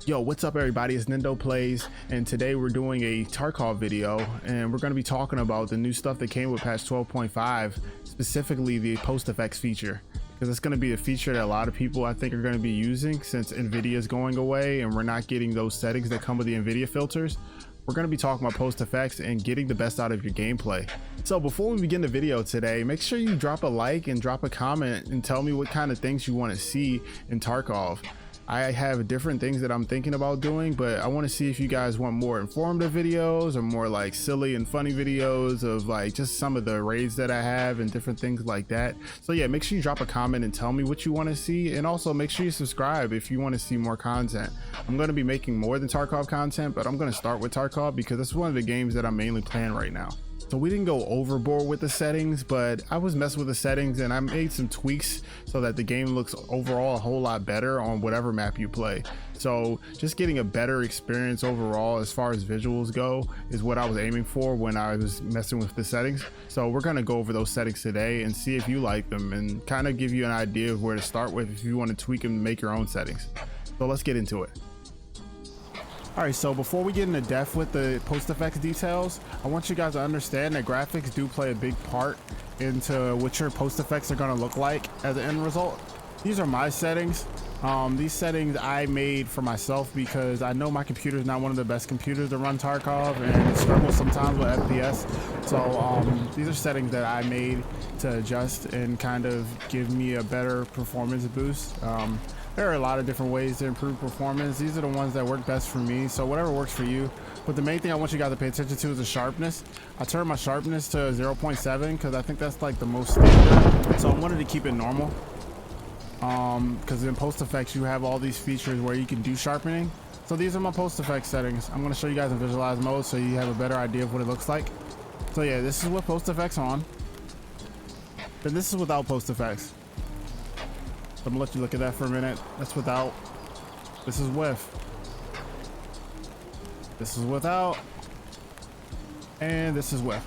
Yo, what's up everybody? It's NindoPlays, and today we're doing a Tarkov video, and we're going to be talking about the new stuff that came with patch 12.5, specifically the PostFX feature, because it's going to be a feature that a lot of people I think are going to be using since Nvidia is going away and we're not getting those settings that come with the Nvidia filters. We're going to be talking about PostFX and getting the best out of your gameplay. So before we begin the video today, make sure you drop a like and drop a comment and tell me what kind of things you want to see in Tarkov. I have different things that I'm thinking about doing, but I want to see if you guys want more informative videos or more like silly and funny videos of like just some of the raids that I have and different things like that. So yeah, make sure you drop a comment and tell me what you want to see, and also make sure you subscribe if you want to see more content. I'm going to be making more than Tarkov content, but I'm going to start with Tarkov because it's one of the games that I'm mainly playing right now. So we didn't go overboard with the settings, but I was messing with the settings and I made some tweaks so that the game looks overall a whole lot better on whatever map you play. So just getting a better experience overall as far as visuals go is what I was aiming for when I was messing with the settings. So we're going to go over those settings today and see if you like them and kind of give you an idea of where to start with if you want to tweak them and make your own settings. So let's get into it. Alright, so before we get into depth with the PostFX details, I want you guys to understand that graphics do play a big part into what your PostFX are going to look like as an end result. These are my settings. These settings I made for myself because I know my computer is not one of the best computers to run Tarkov and it struggles sometimes with FPS. So these are settings that I made to adjust and kind of give me a better performance boost. There are a lot of different ways to improve performance. These are the ones that work best for me, so whatever works for you. But the main thing I want you guys to pay attention to is the sharpness. I turned my sharpness to 0.7 because I think that's like the most standard. So I wanted to keep it normal. Because in PostFX you have all these features where you can do sharpening. So these are my PostFX settings. I'm going to show you guys in visualize mode so you have a better idea of what it looks like. So yeah, this is with PostFX on. Then this is without PostFX. I'm gonna let you look at that for a minute. That's without. This is with. This is without. And this is with.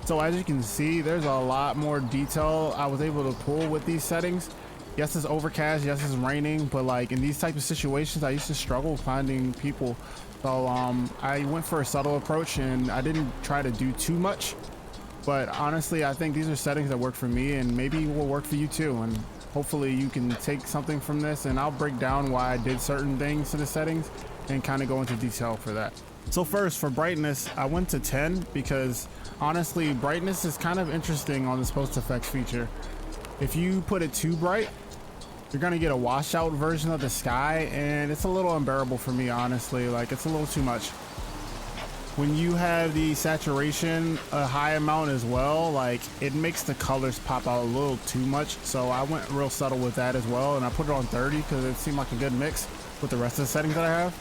So as you can see, there's a lot more detail I was able to pull with these settings. Yes, it's overcast. Yes, it's raining. But like in these types of situations, I used to struggle finding people. So I went for a subtle approach and I didn't try to do too much. But honestly, I think these are settings that work for me and maybe will work for you too. And hopefully you can take something from this, and I'll break down why I did certain things to the settings and kind of go into detail for that. So first, for brightness, I went to 10 because honestly, brightness is kind of interesting on this PostFX feature. If you put it too bright, you're gonna get a washout version of the sky, and it's a little unbearable for me, honestly. Like, it's a little too much. When you have the saturation a high amount as well, like it makes the colors pop out a little too much. So I went real subtle with that as well, and I put it on 30 because it seemed like a good mix with the rest of the settings that I have.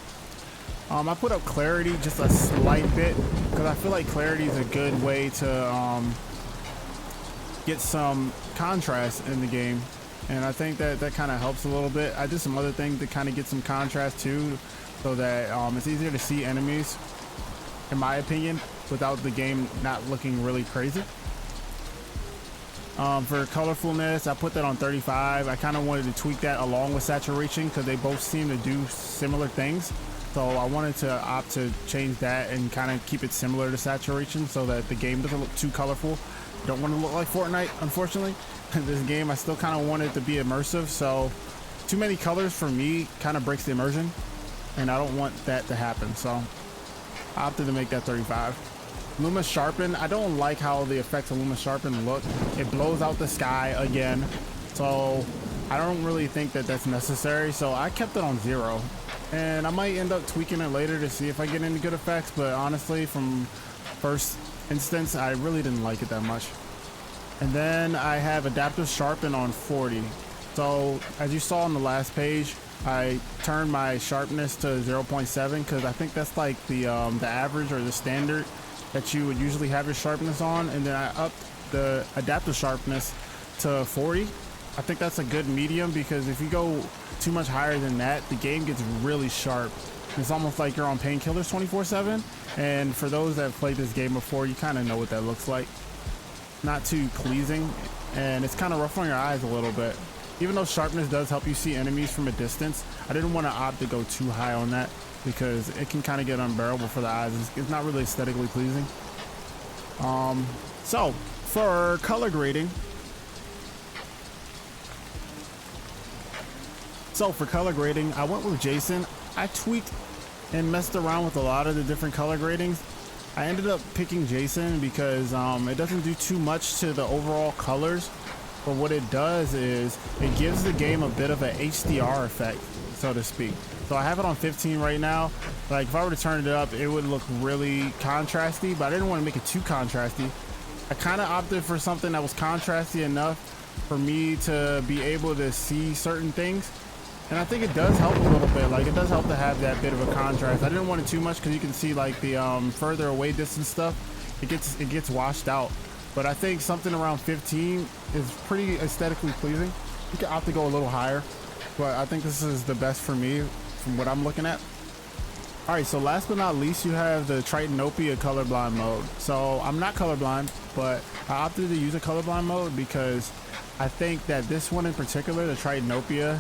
I put up clarity just a slight bit because I feel like clarity is a good way to get some contrast in the game, and I think that kind of helps a little bit. I did some other things to kind of get some contrast too, so that it's easier to see enemies, in my opinion, without the game not looking really crazy. For colorfulness, I put that on 35. I kind of wanted to tweak that along with saturation because they both seem to do similar things. So I wanted to opt to change that and kind of keep it similar to saturation so that the game doesn't look too colorful. Don't want to look like Fortnite, unfortunately. This game, I still kind of want it to be immersive. So too many colors for me kind of breaks the immersion, and I don't want that to happen. So I opted to make that 35. Luma Sharpen, I don't like how the effects of Luma Sharpen look. It blows out the sky again, so I don't really think that that's necessary, so I kept it on 0. And I might end up tweaking it later to see if I get any good effects, but honestly, from first instance, I really didn't like it that much. And then I have Adaptive Sharpen on 40. So as you saw on the last page, I turned my sharpness to 0.7 because I think that's like the average or the standard that you would usually have your sharpness on, and then I upped the adaptive sharpness to 40. I think that's a good medium because if you go too much higher than that, the game gets really sharp. It's almost like you're on painkillers 24/7, and for those that have played this game before, you kind of know what that looks like. Not too pleasing, and it's kind of rough on your eyes a little bit. Even though sharpness does help you see enemies from a distance, I didn't want to opt to go too high on that because it can kind of get unbearable for the eyes. It's not really aesthetically pleasing. So for color grading, I went with Jason. I tweaked and messed around with a lot of the different color gradings. I ended up picking Jason because it doesn't do too much to the overall colors, but what it does is it gives the game a bit of an HDR effect, so to speak. So I have it on 15 right now. Like if I were to turn it up, it would look really contrasty, but I didn't want to make it too contrasty. I kind of opted for something that was contrasty enough for me to be able to see certain things. And I think it does help a little bit. Like it does help to have that bit of a contrast. I didn't want it too much because you can see like the further away distance stuff, it gets washed out. But I think something around 15 is pretty aesthetically pleasing. You can opt to go a little higher, but I think this is the best for me from what I'm looking at. All right, so last but not least, you have the Tritanopia colorblind mode. So I'm not colorblind, but I opted to use a colorblind mode because I think that this one in particular, the Tritanopia,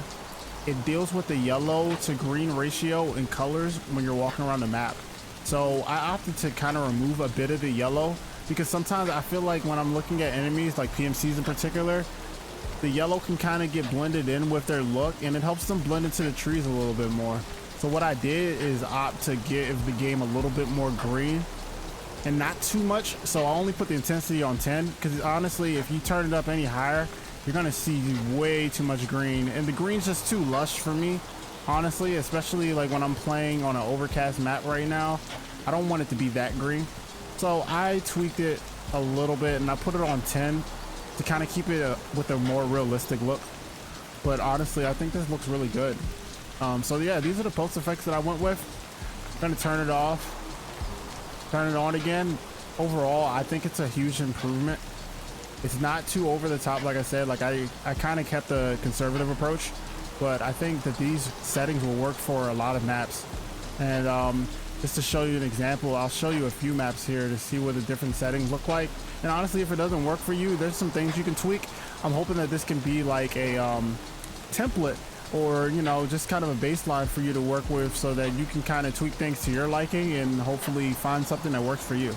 it deals with the yellow to green ratio in colors when you're walking around the map. So I opted to kind of remove a bit of the yellow because sometimes I feel like when I'm looking at enemies, like PMCs in particular, the yellow can kind of get blended in with their look and it helps them blend into the trees a little bit more. So what I did is opt to give the game a little bit more green and not too much. So I only put the intensity on 10 because honestly, if you turn it up any higher, you're gonna see way too much green, and the green's just too lush for me, honestly, especially like when I'm playing on an overcast map right now. I don't want it to be that green. So I tweaked it a little bit and I put it on 10 to kind of keep it with a more realistic look. But honestly, I think this looks really good. So yeah, these are the PostFX that I went with. I'm gonna turn it off, turn it on again. Overall, I think it's a huge improvement. It's not too over the top, like I said. Like I kind of kept a conservative approach, but I think that these settings will work for a lot of maps. And just to show you an example, I'll show you a few maps here to see what the different settings look like. And honestly, if it doesn't work for you, there's some things you can tweak. I'm hoping that this can be like a template, or you know, just kind of a baseline for you to work with, so that you can kind of tweak things to your liking and hopefully find something that works for you.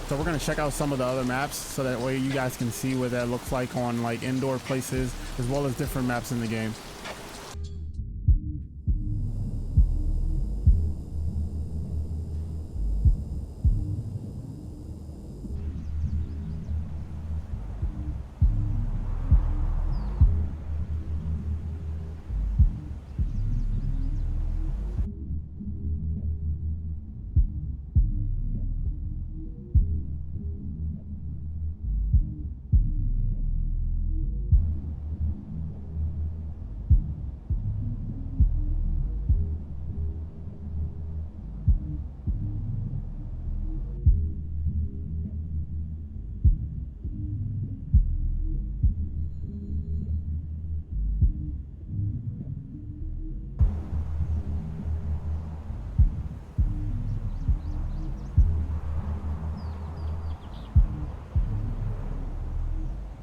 So we're going to check out some of the other maps so that way you guys can see what that looks like on like indoor places as well as different maps in the game.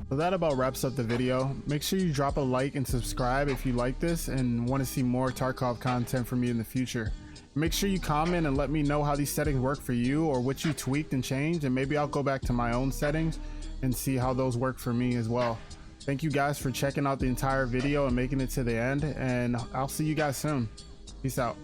So that about wraps up the video. Make sure you drop a like and subscribe if you like this and want to see more Tarkov content from me in the future. Make sure you comment and let me know how these settings work for you or what you tweaked and changed, and maybe I'll go back to my own settings and see how those work for me as well. Thank you guys for checking out the entire video and making it to the end, and I'll see you guys soon. Peace out.